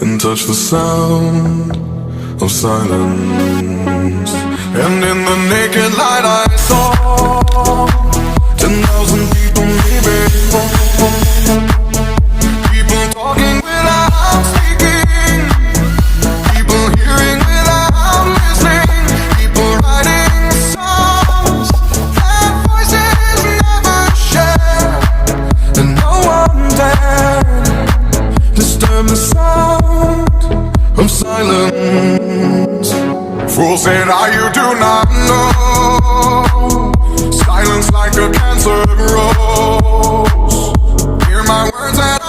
and touch the sound of silence. And in the naked light I saw 10,000 people, maybe more. People talking without speaking, people hearing without listening, people writing songs that voices never share, and no one dared disturb the sound of silence. Fool said, you do not know. Silence like a cancer grows. Hear my words and